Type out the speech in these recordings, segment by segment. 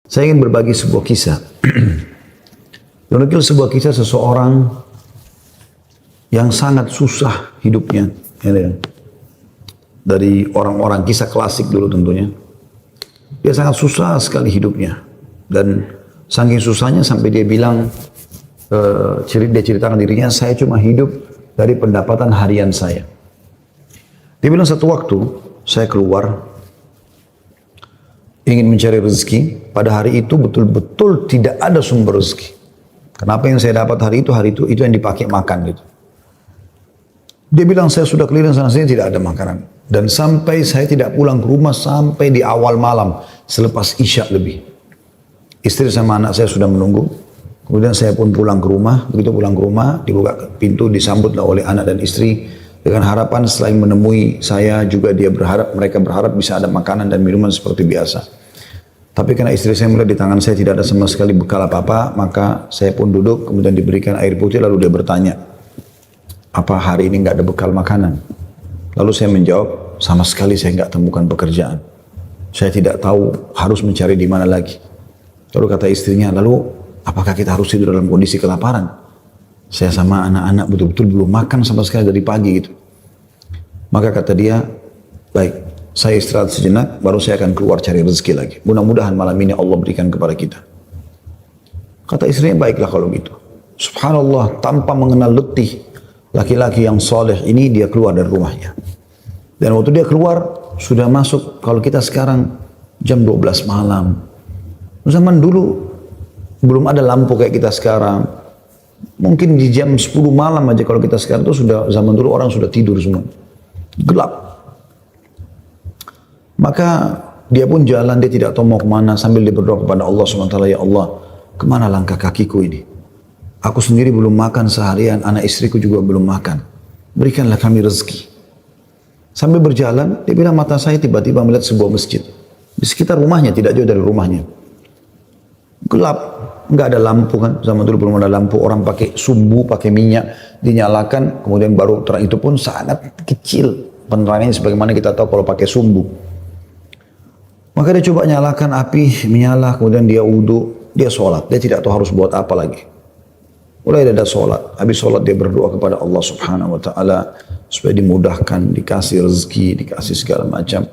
Saya ingin berbagi sebuah kisah. Menukil sebuah kisah seseorang yang sangat susah hidupnya. Dari orang-orang kisah klasik dulu tentunya. Dia sangat susah sekali hidupnya. Dan saking susahnya sampai dia bilang, dia ceritakan dirinya, saya cuma hidup dari pendapatan harian saya. Dia bilang satu waktu, saya keluar, ingin mencari rezeki, pada hari itu betul-betul tidak ada sumber rezeki. Kenapa yang saya dapat hari itu yang dipakai makan gitu. Dia bilang saya sudah keliling sana sini tidak ada makanan. Dan sampai saya tidak pulang ke rumah sampai di awal malam, selepas isya lebih. Istri sama anak saya sudah menunggu. Kemudian saya pun pulang ke rumah. Begitu pulang ke rumah, dibuka pintu, disambutlah oleh anak dan istri. Dengan harapan selain menemui saya juga mereka berharap bisa ada makanan dan minuman seperti biasa. Tapi karena istri saya melihat di tangan saya tidak ada sama sekali bekal apa-apa, maka saya pun duduk, kemudian diberikan air putih, lalu dia bertanya, apa hari ini nggak ada bekal makanan? Lalu saya menjawab, sama sekali saya nggak temukan pekerjaan. Saya tidak tahu harus mencari di mana lagi. Lalu kata istrinya, lalu apakah kita harus tidur dalam kondisi kelaparan? Saya sama anak-anak betul-betul belum makan sama sekali dari pagi gitu. Maka kata dia, baik, saya istirahat sejenak, baru saya akan keluar cari rezeki lagi. Mudah-mudahan malam ini Allah berikan kepada kita. Kata istrinya, baiklah kalau gitu. Subhanallah, tanpa mengenal letih, laki-laki yang soleh ini dia keluar dari rumahnya. Dan waktu dia keluar, sudah masuk, kalau kita sekarang jam 12 malam. Zaman dulu, belum ada lampu kayak kita sekarang. Mungkin di jam 10 malam aja kalau kita sekarang itu sudah, zaman dulu orang sudah tidur semua. Gelap. Maka dia pun jalan, dia tidak tahu mau kemana sambil dia berdoa kepada Allah SWT, ya Allah, kemana langkah kakiku ini? Aku sendiri belum makan seharian, anak istriku juga belum makan. Berikanlah kami rezeki. Sambil berjalan, dia bilang mata saya tiba-tiba melihat sebuah masjid. Di sekitar rumahnya, tidak jauh dari rumahnya. Gelap, nggak ada lampu kan, zaman dulu belum ada lampu, orang pakai sumbu, pakai minyak, dinyalakan, kemudian baru terang, itu pun sangat kecil penerangannya sebagaimana kita tahu kalau pakai sumbu. Maka dia coba nyalakan api, menyala, kemudian dia wudhu, dia sholat, dia tidak tahu harus buat apa lagi. Mulai dia ada sholat, habis sholat dia berdoa kepada Allah Subhanahu Wa Taala supaya dimudahkan, dikasih rezeki, dikasih segala macam,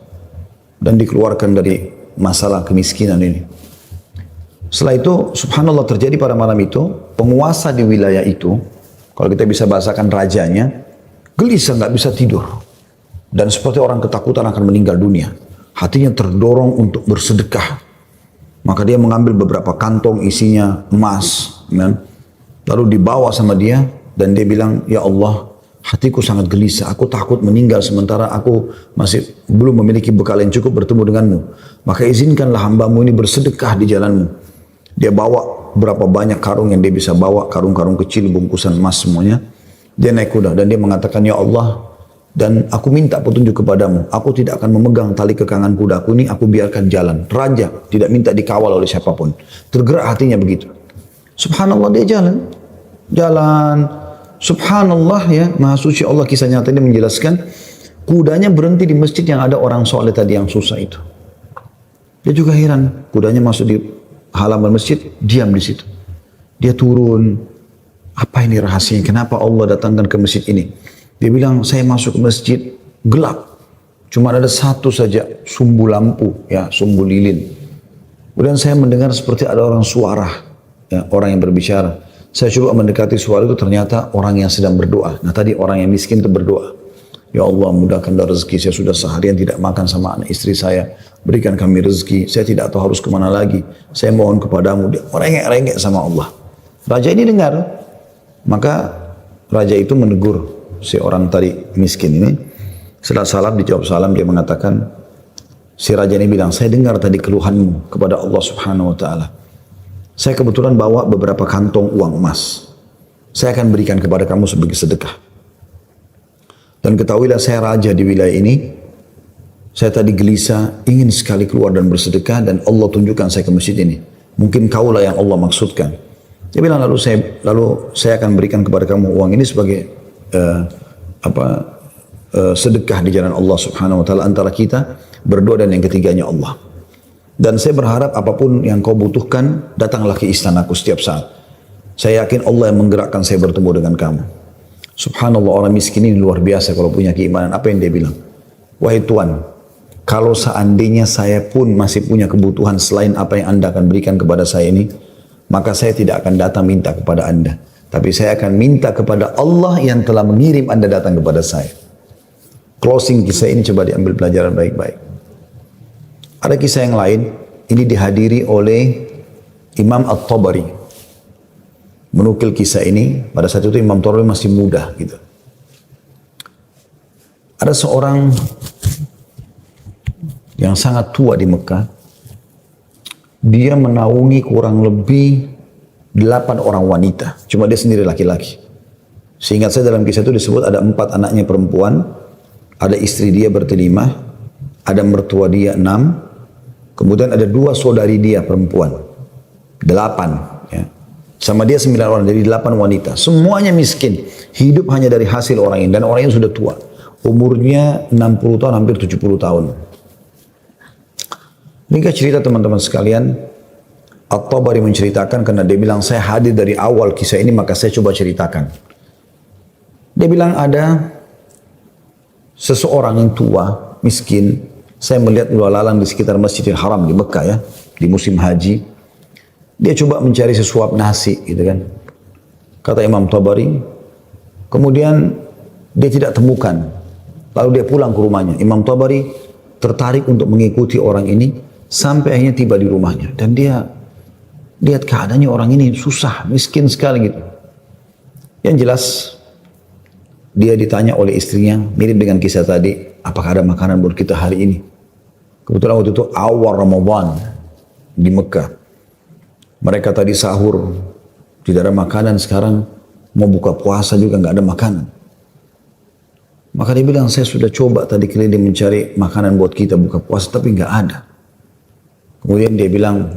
dan dikeluarkan dari masalah kemiskinan ini. Setelah itu, subhanallah terjadi pada malam itu, penguasa di wilayah itu, kalau kita bisa bahasakan rajanya, gelisah nggak bisa tidur. Dan seperti orang ketakutan akan meninggal dunia. Hatinya terdorong untuk bersedekah. Maka dia mengambil beberapa kantong isinya emas. Ya. Lalu dibawa sama dia, dan dia bilang, ya Allah, hatiku sangat gelisah, aku takut meninggal sementara aku masih belum memiliki bekal yang cukup bertemu denganmu. Maka izinkanlah hambamu ini bersedekah di jalanmu. Dia bawa berapa banyak karung yang dia bisa bawa, karung-karung kecil, bungkusan emas semuanya. Dia naik kuda dan dia mengatakan, ya Allah, dan aku minta petunjuk kepadamu. Aku tidak akan memegang tali kekangan kudaku ini, aku biarkan jalan. Raja tidak minta dikawal oleh siapapun. Tergerak hatinya begitu. Subhanallah dia jalan. Jalan. Subhanallah ya, Maha Suci Allah, kisah nyata ini menjelaskan, kudanya berhenti di masjid yang ada orang soleh tadi yang susah itu. Dia juga heran, kudanya masuk di halaman masjid, diam di situ. Dia turun, apa ini rahasianya? Kenapa Allah datangkan ke masjid ini? Dia bilang, saya masuk ke masjid, gelap. Cuma ada satu saja sumbu lampu, ya sumbu lilin. Kemudian saya mendengar seperti ada orang suara, ya, orang yang berbicara. Saya coba mendekati suara itu, ternyata orang yang sedang berdoa. Nah tadi orang yang miskin itu berdoa. Ya Allah, mudahkanlah rezeki, saya sudah seharian tidak makan sama anak istri saya. Berikan kami rezeki, saya tidak tahu harus kemana lagi. Saya mohon kepadamu. Dia merengek-rengek sama Allah. Raja ini dengar. Maka raja itu menegur si orang tadi miskin ini. Setelah salam, dijawab salam, dia mengatakan, si raja ini bilang, saya dengar tadi keluhanmu kepada Allah Subhanahu Wa Taala. Saya kebetulan bawa beberapa kantong uang emas. Saya akan berikan kepada kamu sebagai sedekah. Dan ketahuilah saya raja di wilayah ini. Saya tadi gelisah, ingin sekali keluar dan bersedekah, dan Allah tunjukkan saya ke masjid ini. Mungkin kaulah yang Allah maksudkan. Dia bilang, lalu saya akan berikan kepada kamu uang ini sebagai sedekah di jalan Allah Subhanahu Wa Taala antara kita berdoa, dan yang ketiganya Allah. Dan saya berharap apapun yang kau butuhkan, datanglah ke istanaku setiap saat. Saya yakin Allah yang menggerakkan saya bertemu dengan kamu. Subhanallah, orang miskin ini luar biasa kalau punya keimanan. Apa yang dia bilang? Wahai Tuhan, kalau seandainya saya pun masih punya kebutuhan selain apa yang Anda akan berikan kepada saya ini, maka saya tidak akan datang minta kepada Anda. Tapi saya akan minta kepada Allah yang telah mengirim Anda datang kepada saya. Closing kisah ini coba diambil pelajaran baik-baik. Ada kisah yang lain, ini dihadiri oleh Imam At-Tabari. Menukil kisah ini, pada saat itu Imam Tabari masih muda gitu. Ada seorang yang sangat tua di Mekah, dia menaungi kurang lebih 8 orang wanita, cuma dia sendiri laki-laki. Seingat saya dalam kisah itu disebut ada 4 anaknya perempuan, ada istri dia bertelima, ada mertua dia 6, kemudian ada 2 saudari dia perempuan, 8 ya. Sama dia 9 orang, jadi 8 wanita. Semuanya miskin. Hidup hanya dari hasil orang ini. Dan orang ini sudah tua. Umurnya 60 tahun, hampir 70 tahun. Ini cerita teman-teman sekalian. At-Tabari menceritakan karena dia bilang, saya hadir dari awal kisah ini, maka saya coba ceritakan. Dia bilang ada seseorang yang tua, miskin. Saya melihat lalu lalang di sekitar Masjidil Haram di Mekah ya. Di musim haji. Dia coba mencari sesuap nasi gitu kan. Kata Imam Tabari. Kemudian dia tidak temukan. Lalu dia pulang ke rumahnya. Imam Tabari tertarik untuk mengikuti orang ini. Sampai akhirnya tiba di rumahnya. Dan dia lihat keadaannya orang ini susah, miskin sekali gitu. Yang jelas dia ditanya oleh istrinya, mirip dengan kisah tadi, apakah ada makanan buat kita hari ini? Kebetulan waktu itu awal Ramadan di Mekah. Mereka tadi sahur, tidak ada makanan, sekarang mau buka puasa juga nggak ada makanan. Maka dia bilang, saya sudah coba tadi keliling mencari makanan buat kita buka puasa, tapi nggak ada. Kemudian dia bilang,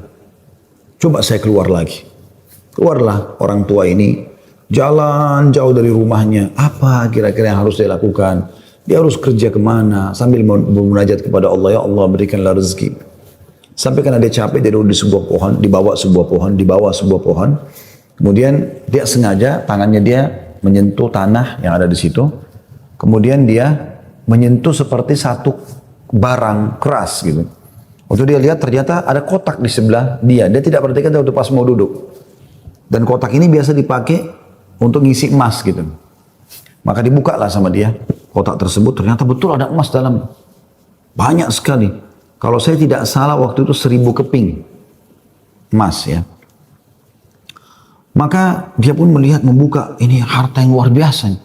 coba saya keluar lagi. Keluarlah orang tua ini, jalan jauh dari rumahnya. Apa kira-kira yang harus dia lakukan? Dia harus kerja kemana? Sambil bermunajat kepada Allah, ya Allah berikanlah rezeki. Sampai karena dia capek, dia duduk di sebuah pohon, dibawa sebuah pohon. Kemudian dia sengaja tangannya dia menyentuh tanah yang ada di situ. Kemudian dia menyentuh seperti satu barang keras gitu. Waktu dia lihat ternyata ada kotak di sebelah dia. Dia tidak perhatikan waktu pas mau duduk. Dan kotak ini biasa dipakai untuk ngisi emas gitu. Maka dibuka lah sama dia. Kotak tersebut ternyata betul ada emas dalam. Banyak sekali. Kalau saya tidak salah waktu itu 1000 keping emas ya. Maka dia pun melihat membuka, ini harta yang luar biasa.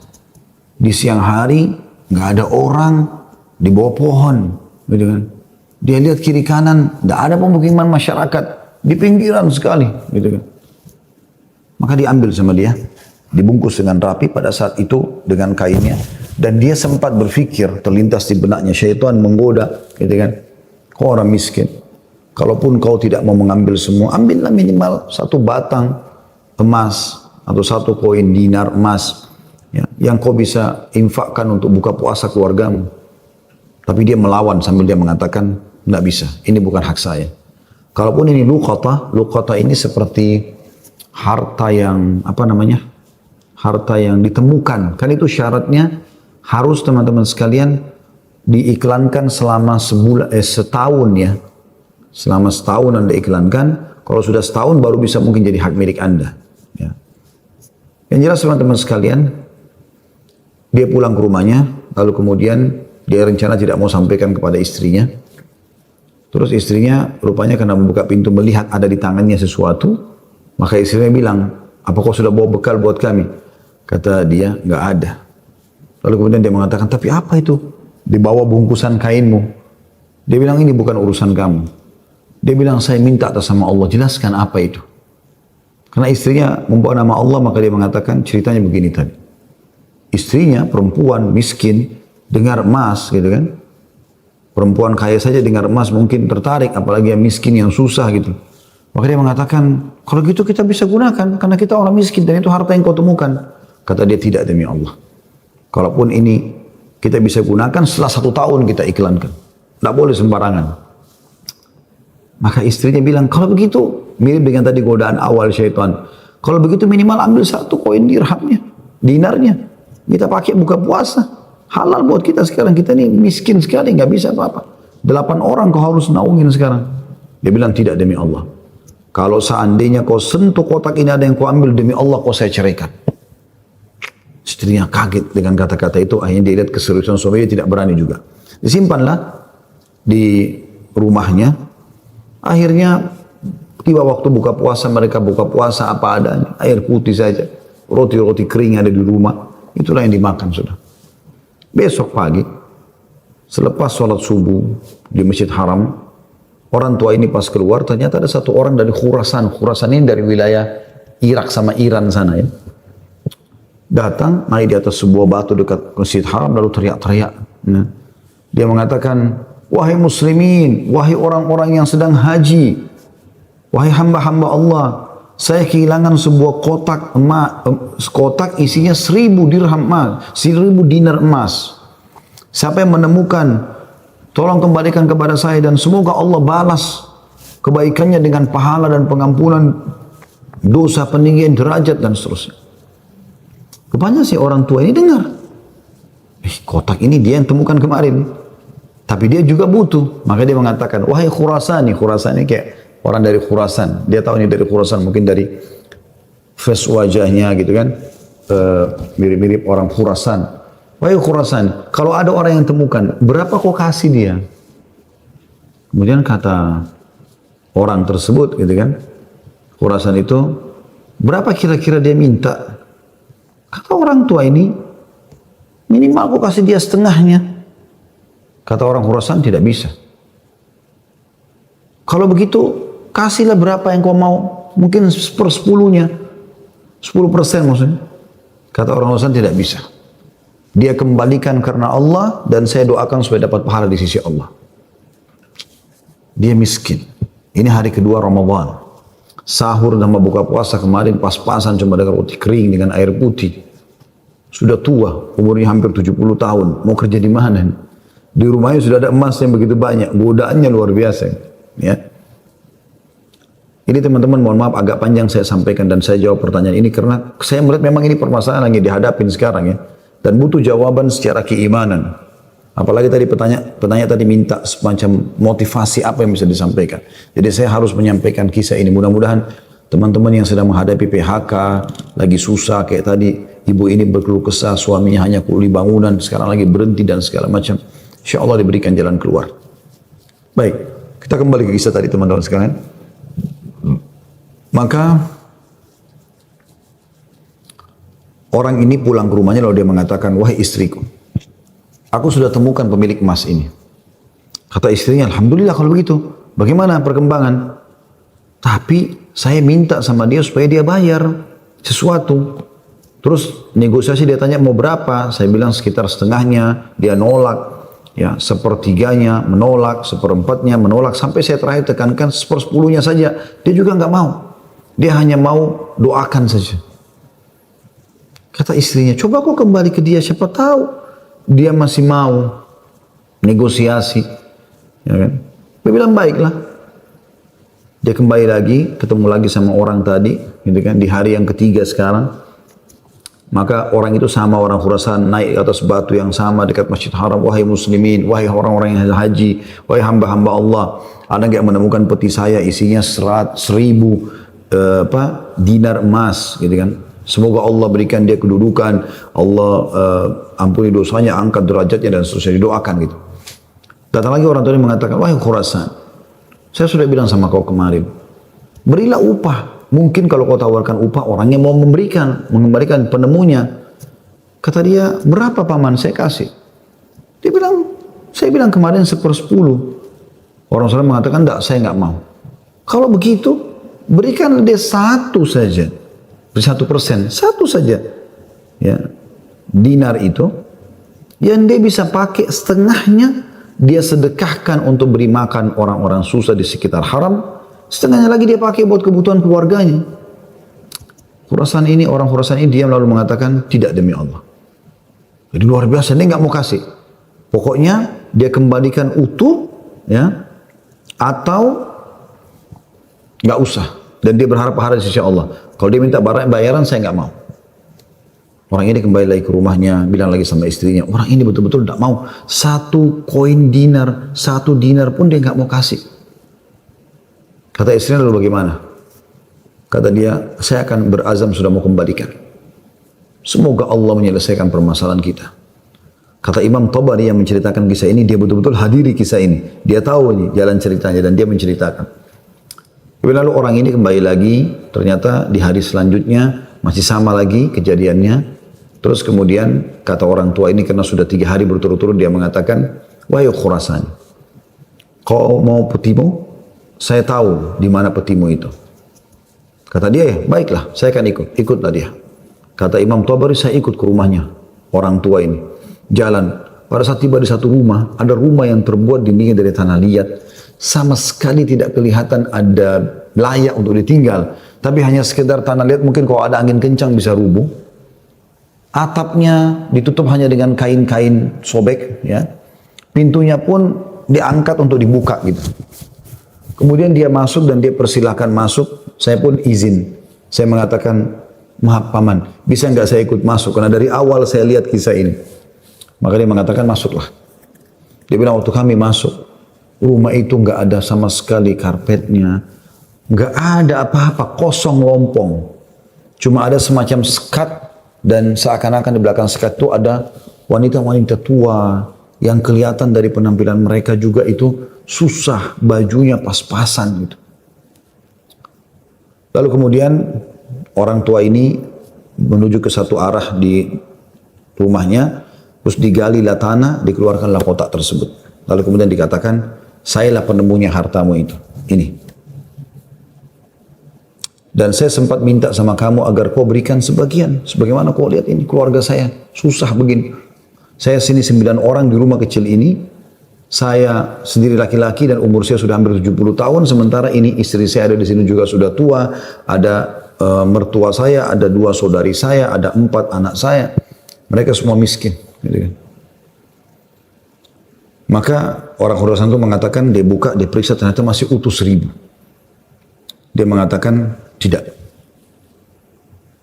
Di siang hari nggak ada orang di bawah pohon, gitu kan. Dia lihat kiri kanan, nggak ada pemukiman masyarakat di pinggiran sekali, gitu kan. Maka diambil sama dia, dibungkus dengan rapi pada saat itu dengan kainnya, dan dia sempat berpikir terlintas di benaknya syaitan menggoda, gitu kan. Kau orang miskin, kalaupun kau tidak mau mengambil semua, ambillah minimal 1 batang emas atau 1 koin dinar emas ya, yang kau bisa infakkan untuk buka puasa keluargamu. Tapi dia melawan sambil dia mengatakan, tidak bisa, ini bukan hak saya. Kalaupun ini luqata ini seperti harta yang harta yang ditemukan. Kan itu syaratnya harus teman-teman sekalian diiklankan selama setahun ya. Selama setahun Anda iklankan, kalau sudah setahun baru bisa mungkin jadi hak milik Anda. Ya. Yang jelas teman-teman sekalian, dia pulang ke rumahnya, lalu kemudian dia rencana tidak mau sampaikan kepada istrinya. Terus istrinya rupanya karena membuka pintu melihat ada di tangannya sesuatu, maka istrinya bilang, apa kau sudah bawa bekal buat kami? Kata dia, nggak ada. Lalu kemudian dia mengatakan, tapi apa itu? Di bawah bungkusan kainmu. Dia bilang, ini bukan urusan kamu. Dia bilang, saya minta atas sama Allah, jelaskan apa itu. Karena istrinya membawa nama Allah, maka dia mengatakan, ceritanya begini tadi. Istrinya, perempuan, miskin, dengar emas, gitu kan. Perempuan kaya saja dengar emas mungkin tertarik, apalagi yang miskin, yang susah gitu. Maka dia mengatakan, kalau gitu kita bisa gunakan, karena kita orang miskin, dan itu harta yang kau temukan. Kata dia, tidak demi Allah. Kalaupun ini kita bisa gunakan setelah 1 tahun kita iklankan. Tidak boleh sembarangan. Maka istrinya bilang, kalau begitu, mirip dengan tadi godaan awal syaitan. Kalau begitu minimal ambil 1 koin dirhamnya, dinarnya. Kita pakai buka puasa. Halal buat kita sekarang. Kita ini miskin sekali, nggak bisa apa-apa. 8 orang kau harus naungin sekarang. Dia bilang, tidak demi Allah. Kalau seandainya kau sentuh kotak ini ada yang kau ambil, demi Allah kau saya ceraikan. Istrinya kaget dengan kata-kata itu. Akhirnya dia lihat keseriusan suaminya, tidak berani juga. Disimpanlah di rumahnya. Akhirnya tiba waktu buka puasa, mereka buka puasa apa adanya. Air putih saja. Roti-roti kering ada di rumah. Itulah yang dimakan sudah. Besok pagi, selepas sholat subuh di Masjid Haram, orang tua ini pas keluar, ternyata ada 1 orang dari Khurasan. Khurasan ini dari wilayah Irak sama Iran sana ya. Datang, naik di atas sebuah batu dekat Masjid Haram, lalu teriak-teriak. Nah, dia mengatakan, wahai muslimin, wahai orang-orang yang sedang haji, wahai hamba-hamba Allah, saya kehilangan sebuah kotak emas, kotak isinya 1000 dirham emas, 1000 dinar emas. Siapa yang menemukan, tolong kembalikan kepada saya dan semoga Allah balas kebaikannya dengan pahala dan pengampunan dosa, peninggian derajat dan seterusnya. Rupanya si orang tua ini dengar, kotak ini dia yang temukan kemarin. Tapi dia juga butuh. Maka dia mengatakan, wahai Khurasani. Khurasani kayak orang dari Khurasan. Dia tahu ini dari Khurasan. Mungkin dari face wajahnya gitu kan. Mirip-mirip orang Khurasan. Wahai Khurasan, kalau ada orang yang temukan, berapa kau kasih dia? Kemudian kata orang tersebut gitu kan. Khurasan itu, berapa kira-kira dia minta? Kata orang tua ini, minimal aku kasih dia setengahnya. Kata orang Khurasan, tidak bisa. Kalau begitu, kasihlah berapa yang kau mau. Mungkin 1/10-nya. 10% maksudnya. Kata orang Khurasan, tidak bisa. Dia kembalikan karena Allah, dan saya doakan supaya dapat pahala di sisi Allah. Dia miskin. Ini hari kedua Ramadan. Sahur dan buka puasa kemarin pas-pasan cuma dengan roti kering dengan air putih. Sudah tua, umurnya hampir 70 tahun. Mau kerja di mana? Di rumahnya sudah ada emas yang begitu banyak. Godaannya luar biasa. Ya. Ini teman-teman mohon maaf agak panjang saya sampaikan dan saya jawab pertanyaan ini karena saya melihat memang ini permasalahan yang dihadapin sekarang ya. Dan butuh jawaban secara keimanan. Apalagi tadi penanya tadi minta semacam motivasi apa yang bisa disampaikan. Jadi saya harus menyampaikan kisah ini. Mudah-mudahan teman-teman yang sedang menghadapi PHK, lagi susah kayak tadi ibu ini berkeluh kesah, suaminya hanya kuli bangunan, sekarang lagi berhenti dan segala macam. Insya Allah diberikan jalan keluar. Baik, kita kembali ke kisah tadi teman-teman sekalian. Maka orang ini pulang ke rumahnya lalu dia mengatakan, wahai istriku, aku sudah temukan pemilik emas ini. Kata istrinya, alhamdulillah kalau begitu. Bagaimana perkembangan? Tapi saya minta sama dia supaya dia bayar sesuatu. Terus negosiasi dia tanya mau berapa? Saya bilang sekitar setengahnya. Dia nolak. Ya, 1/3-nya menolak, 1/4-nya menolak. Sampai saya terakhir tekankan 1/10-nya saja. Dia juga nggak mau. Dia hanya mau doakan saja. Kata istrinya, coba kau kembali ke dia, siapa tahu dia masih mau negosiasi, ya kan? Dia bilang baiklah. Dia kembali lagi, ketemu lagi sama orang tadi, gitu kan? Di hari yang ketiga sekarang, maka orang itu sama orang Khurasan naik ke atas batu yang sama dekat Masjid Haram. Wahai muslimin, wahai orang-orang yang haji, wahai hamba-hamba Allah, ada nggak menemukan peti saya isinya 1.000 dinar emas, gitu kan? Semoga Allah berikan dia kedudukan, Allah ampuni dosanya, angkat derajatnya dan seterusnya, didoakan gitu. Datang lagi orang tua mengatakan, wahai Khurasan, saya sudah bilang sama kau kemarin, berilah upah. Mungkin kalau kau tawarkan upah, orangnya mau mengembalikan penemunya. Kata dia, berapa paman saya kasih? Dia bilang, saya bilang kemarin 1/10. Orang Khurasan mengatakan, enggak, saya enggak mau. Kalau begitu, berikan dia 1 saja. 1%, 1 saja, ya, dinar itu, yang dia bisa pakai setengahnya, dia sedekahkan untuk beri makan orang-orang susah di sekitar haram, setengahnya lagi dia pakai buat kebutuhan keluarganya. Khurasan ini, orang Khurasan ini diam lalu mengatakan, tidak demi Allah. Jadi luar biasa, dia nggak mau kasih. Pokoknya dia kembalikan utuh, ya, atau Nggak usah. Dan dia berharap pahala di sisi Allah. Kalau dia minta bayaran, saya nggak mau. Orang ini kembali lagi ke rumahnya, bilang lagi sama istrinya, orang ini betul-betul tidak mau. 1 dinar pun dia nggak mau kasih. Kata istrinya, lalu bagaimana? Kata dia, saya akan berazam sudah mau kembalikan. Semoga Allah menyelesaikan permasalahan kita. Kata Imam Tabari yang menceritakan kisah ini, dia betul-betul hadiri kisah ini. Dia tahu ini jalan ceritanya dan dia menceritakan. Lalu orang ini kembali lagi, ternyata di hari selanjutnya masih sama lagi kejadiannya. Terus kemudian kata orang tua ini karena sudah 3 hari berturut-turut dia mengatakan, wahai Khurasan, kau mau petimu? Saya tahu di mana petimu itu. Kata dia, ya baiklah, saya akan ikut. Ikutlah dia. Kata Imam Tabari, saya ikut ke rumahnya orang tua ini. Jalan. Pada saat tiba di satu rumah, ada rumah yang terbuat dindingnya dari tanah liat. Sama sekali tidak kelihatan ada layak untuk ditinggal. Tapi hanya sekedar tanah liat, mungkin kalau ada angin kencang bisa rubuh. Atapnya ditutup hanya dengan kain-kain sobek. Ya. Pintunya pun diangkat untuk dibuka gitu. Kemudian dia masuk dan dia persilahkan masuk. Saya pun izin. Saya mengatakan, maaf paman, bisa nggak saya ikut masuk? Karena dari awal saya lihat kisah ini. Maka dia mengatakan masuklah. Dia bilang waktu kami masuk, rumah itu nggak ada sama sekali karpetnya, nggak ada apa-apa, kosong lompong. Cuma ada semacam sekat dan seakan-akan di belakang sekat itu ada wanita-wanita tua yang kelihatan dari penampilan mereka juga itu susah, bajunya pas-pasan gitu. Lalu kemudian orang tua ini menuju ke satu arah di rumahnya, terus digalilah tanah, dikeluarkanlah kotak tersebut. Lalu kemudian dikatakan, sayalah penemunya hartamu itu. Ini. Dan saya sempat minta sama kamu agar kau berikan sebagian. Sebagaimana kau lihat ini, keluarga saya susah begini. Saya sini 9 orang di rumah kecil ini. Saya sendiri laki-laki dan umur saya sudah hampir 70 tahun. Sementara ini istri saya ada di sini juga sudah tua. Ada mertua saya, ada 2 saudari saya, ada 4 anak saya. Mereka semua miskin. Gitu kan. Maka orang Khurasan itu mengatakan, dia buka, dia periksa, ternyata masih utuh 1000. Dia mengatakan, tidak.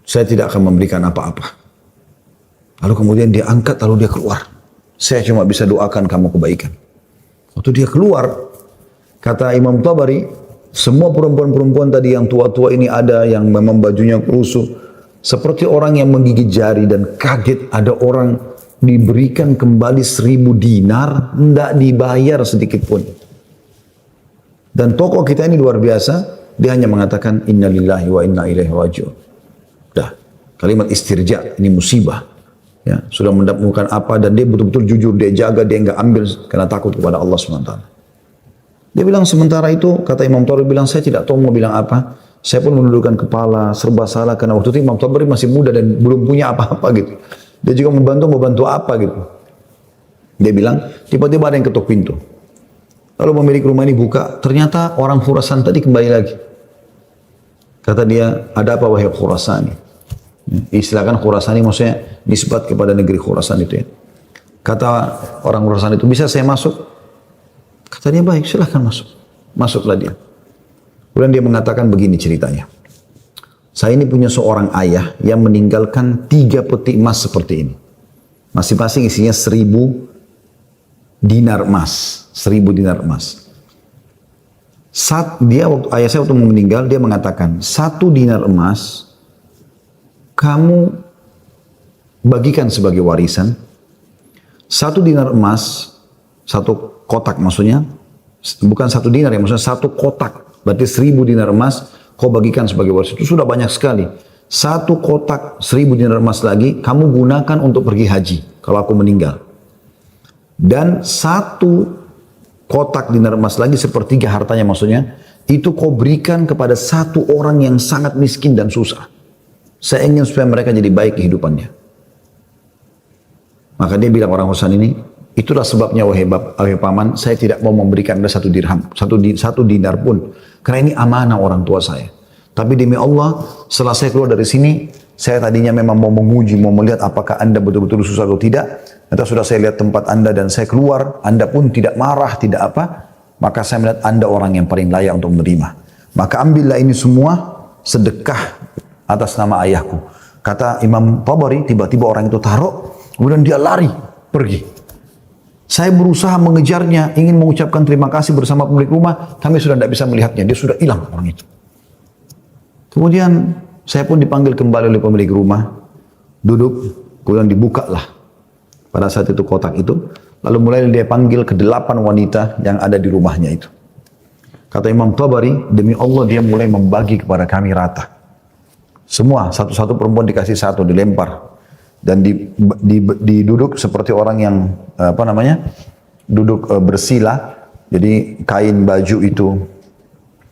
Saya tidak akan memberikan apa-apa. Lalu kemudian dia angkat, lalu dia keluar. Saya cuma bisa doakan kamu kebaikan. Waktu dia keluar, kata Imam Tabari, semua perempuan-perempuan tadi yang tua-tua ini ada, yang memang bajunya rusuh, seperti orang yang menggigit jari dan kaget ada orang diberikan kembali 1000 dinar, tidak dibayar sedikit pun. Dan tokoh kita ini luar biasa, dia hanya mengatakan inna lillahi wa inna ilaihi raji'un. Dah, kalimat istirja, ini musibah. Ya, sudah menemukan apa dan dia betul-betul jujur, dia jaga, dia enggak ambil karena takut kepada Allah SWT. Dia bilang sementara itu, kata Imam Tabari bilang, saya tidak tahu mau bilang apa. Saya pun menundukkan kepala, serba salah karena waktu itu Imam Tabari masih muda dan belum punya apa-apa gitu. Dia juga mau bantu apa gitu. Dia bilang, tiba-tiba ada yang ketuk pintu. Lalu pemilik rumah ini buka, ternyata orang Khurasan tadi kembali lagi. Kata dia, ada apa wahai Khurasani? Istilahkan Khurasani maksudnya nisbat kepada negeri Khurasan itu ya. Kata orang Khurasan itu, bisa saya masuk? Kata dia, baik silahkan masuk. Masuklah dia. Kemudian dia mengatakan begini ceritanya. Saya ini punya seorang ayah yang meninggalkan 3 peti emas seperti ini. Masing-masing isinya 1000 dinar emas. 1000 dinar emas. Ayah saya waktu mau meninggal, dia mengatakan, 1 dinar emas kamu bagikan sebagai warisan. 1 dinar emas, 1 kotak maksudnya, bukan 1 dinar ya, maksudnya 1 kotak. Berarti 1000 dinar emas, kau bagikan sebagai warisan. Itu sudah banyak sekali. 1 kotak 1000 dinar emas lagi, kamu gunakan untuk pergi haji, kalau aku meninggal. Dan 1 kotak dinar emas lagi, sepertiga hartanya maksudnya, itu kau berikan kepada 1 orang yang sangat miskin dan susah. Saya ingin supaya mereka jadi baik kehidupannya. Maka dia bilang orang Khurasan ini, itulah sebabnya wahai paman, saya tidak mau memberikan Anda 1 dirham, 1 dinar pun. Karena ini amanah orang tua saya. Tapi demi Allah, setelah saya keluar dari sini, saya tadinya memang mau menguji, mau melihat apakah Anda betul-betul susah atau tidak. Ternyata sudah saya lihat tempat Anda dan saya keluar, Anda pun tidak marah, tidak apa. Maka saya melihat Anda orang yang paling layak untuk menerima. Maka ambillah ini semua sedekah atas nama ayahku. Kata Imam Tabari, tiba-tiba orang itu taruh, kemudian dia lari, pergi. Saya berusaha mengejarnya, ingin mengucapkan terima kasih bersama pemilik rumah, kami sudah tidak bisa melihatnya, dia sudah hilang orang itu. Kemudian saya pun dipanggil kembali oleh pemilik rumah, duduk, kemudian dibukalah pada saat itu kotak itu, lalu mulai dia panggil ke 8 wanita yang ada di rumahnya itu. Kata Imam Tabari, demi Allah dia mulai membagi kepada kami rata. Semua, satu-satu perempuan dikasih satu, dilempar. Dan diduduk seperti orang yang duduk bersila. Jadi kain baju itu,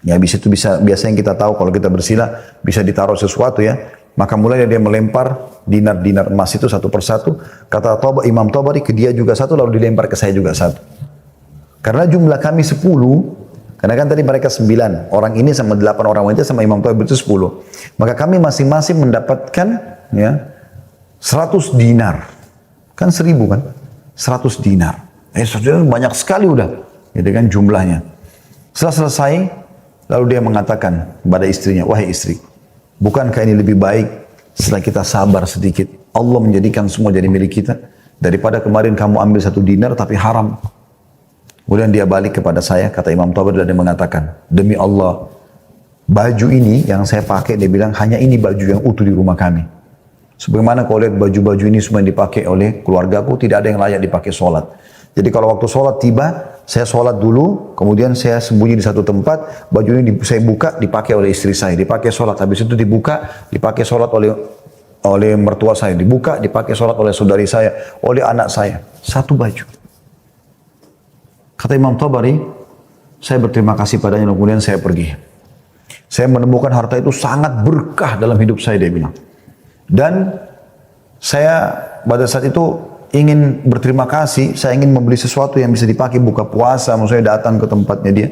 ya biasa yang kita tahu kalau kita bersila bisa ditaruh sesuatu ya. Maka mulai dia melempar dinar-dinar emas itu satu persatu. Kata Imam Tabari, ke dia juga satu, lalu dilempar ke saya juga satu. Karena jumlah kami 10, karena kan tadi mereka 9, orang ini sama 8 orang wanita sama Imam Tabari itu 10. Maka kami masing-masing mendapatkan ya 100 dinar. Kan 1000 kan? 100 dinar. 100 dinar banyak sekali udah. Gitu kan jumlahnya. Setelah selesai, lalu dia mengatakan kepada istrinya, wahai istri, bukankah ini lebih baik setelah kita sabar sedikit, Allah menjadikan semua jadi milik kita, daripada kemarin kamu ambil 1 dinar tapi haram. Kemudian dia balik kepada saya, kata Imam Tabari, dan dia mengatakan, demi Allah, baju ini yang saya pakai, dia bilang, hanya ini baju yang utuh di rumah kami. Sebagaimana kau lihat baju-baju ini semua yang dipakai oleh keluargaku, tidak ada yang layak dipakai sholat. Jadi kalau waktu sholat tiba, saya sholat dulu, kemudian saya sembunyi di satu tempat, baju ini saya buka, dipakai oleh istri saya, dipakai sholat. Habis itu dibuka, dipakai sholat oleh mertua saya, dibuka, dipakai sholat oleh saudari saya, oleh anak saya. Satu baju. Kata Imam Tabari, saya berterima kasih padanya, kemudian saya pergi. Saya menemukan harta itu sangat berkah dalam hidup saya, dia bilang. Dan saya pada saat itu ingin berterima kasih, saya ingin membeli sesuatu yang bisa dipakai buka puasa, maksudnya datang ke tempatnya dia.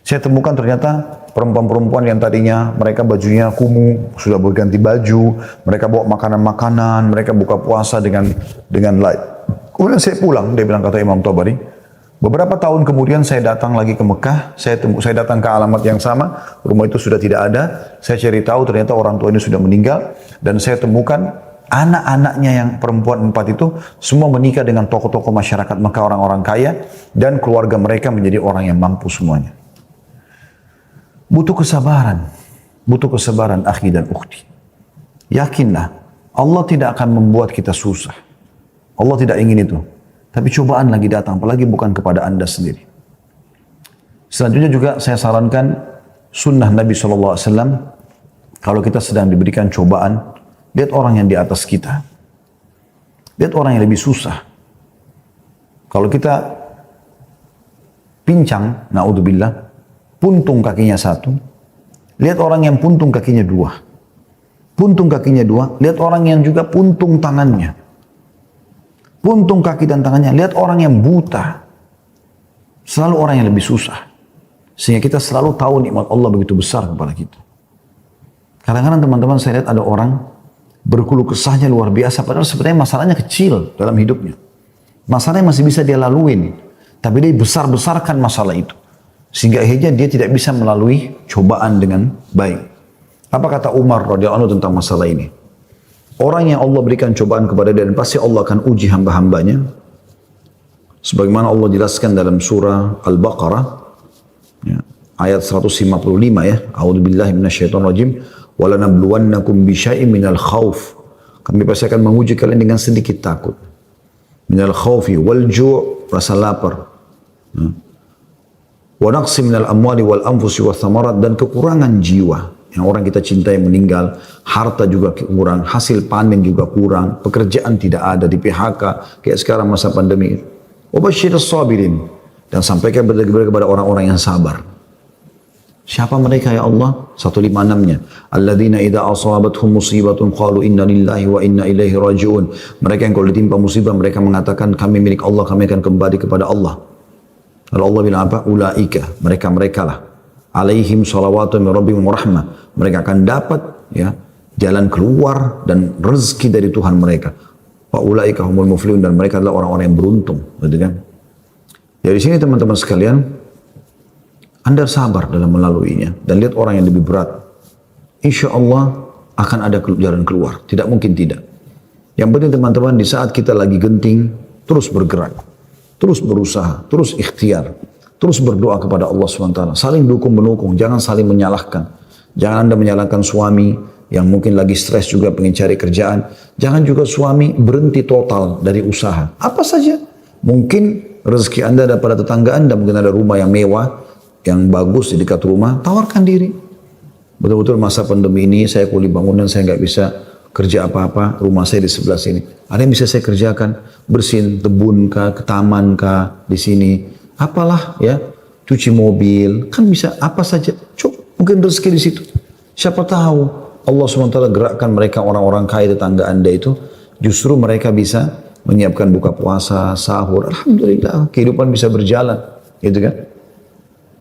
Saya temukan ternyata perempuan-perempuan yang tadinya mereka bajunya kumuh, sudah berganti baju, mereka bawa makanan-makanan, mereka buka puasa dengan light. Kemudian saya pulang, dia bilang, kata Imam Tabari. Beberapa tahun kemudian saya datang lagi ke Mekah, saya datang ke alamat yang sama, rumah itu sudah tidak ada, saya cari tahu ternyata orang tua ini sudah meninggal, dan saya temukan anak-anaknya yang perempuan 4 itu, semua menikah dengan tokoh-tokoh masyarakat Mekah, orang-orang kaya, dan keluarga mereka menjadi orang yang mampu semuanya. Butuh kesabaran akhi dan ukhti. Yakinlah, Allah tidak akan membuat kita susah. Allah tidak ingin itu. Tapi cobaan lagi datang, apalagi bukan kepada anda sendiri. Selanjutnya juga saya sarankan sunnah Nabi SAW, kalau kita sedang diberikan cobaan, lihat orang yang di atas kita. Lihat orang yang lebih susah. Kalau kita pincang, na'udzubillah, puntung kakinya 1, lihat orang yang puntung kakinya 2. Puntung kakinya 2, lihat orang yang juga puntung tangannya. Puntung kaki dan tangannya, lihat orang yang buta. Selalu orang yang lebih susah. Sehingga kita selalu tahu nikmat Allah begitu besar kepada kita. Kadang-kadang teman-teman saya lihat ada orang berkeluh kesahnya luar biasa, padahal sebenarnya masalahnya kecil dalam hidupnya. Masalahnya masih bisa dia laluin, tapi dia besar-besarkan masalah itu. Sehingga akhirnya dia tidak bisa melalui cobaan dengan baik. Apa kata Umar radhiyallahu anhu tentang masalah ini? Orang yang Allah berikan cobaan kepada dia, dan pasti Allah akan uji hamba-hambanya. Sebagaimana Allah jelaskan dalam surah Al-Baqarah, ya, ayat 155 ya. A'udzubillahi minasyaitonirrajim. Walanabluwannakum bisyai'in minal khauf. Kami pasti akan menguji kalian dengan sedikit takut. Minal khaufi wal ju', rasa lapar. Wa naqsi minal amwali wal anfusi wath thamarat, dan kekurangan jiwa. Yang orang kita cintai meninggal, harta juga kurang, hasil panen juga kurang, pekerjaan tidak ada, di PHK, kayak sekarang masa pandemi. Wabashshirus sabirin, dan sampaikan kepada orang-orang yang sabar. Siapa mereka ya Allah? 156-nya. Alladzina idza asabathum musibatun qalu inna lillahi wa inna ilaihi raji'un. Mereka yang kalau ditimpa musibah mereka mengatakan kami milik Allah, kami akan kembali kepada Allah. Lalu Allah bilang apa? Ulaika, mereka lah. Alaihim salawatu min rabbihim wa rahmah. Mereka akan dapat ya jalan keluar dan rezeki dari Tuhan mereka. Wa ulaika humul muflihun, dan mereka adalah orang-orang yang beruntung, gitu kan? Dari sini teman-teman sekalian, Anda sabar dalam melaluinya dan lihat orang yang lebih berat. Insya Allah akan ada jalan keluar. Tidak mungkin tidak. Yang penting teman-teman di saat kita lagi genting, terus bergerak. Terus berusaha, terus ikhtiar. Terus berdoa kepada Allah SWT. Saling dukung-menukung, jangan saling menyalahkan. Jangan Anda menyalahkan suami yang mungkin lagi stres juga pengen cari kerjaan. Jangan juga suami berhenti total dari usaha. Apa saja. Mungkin rezeki Anda ada pada tetangga Anda, mungkin ada rumah yang mewah, yang bagus di dekat rumah, tawarkan diri. Betul-betul masa pandemi ini saya kuli bangunan, saya nggak bisa kerja apa-apa, rumah saya di sebelah sini. Ada yang bisa saya kerjakan, bersihin kebun kah, ke taman kah, di sini. Apalah ya, cuci mobil, kan bisa apa saja. Mungkin rezeki di situ. Siapa tahu Allah SWT gerakkan mereka orang-orang kaya tetangga Anda itu, justru mereka bisa menyiapkan buka puasa, sahur. Alhamdulillah, kehidupan bisa berjalan. Gitu kan?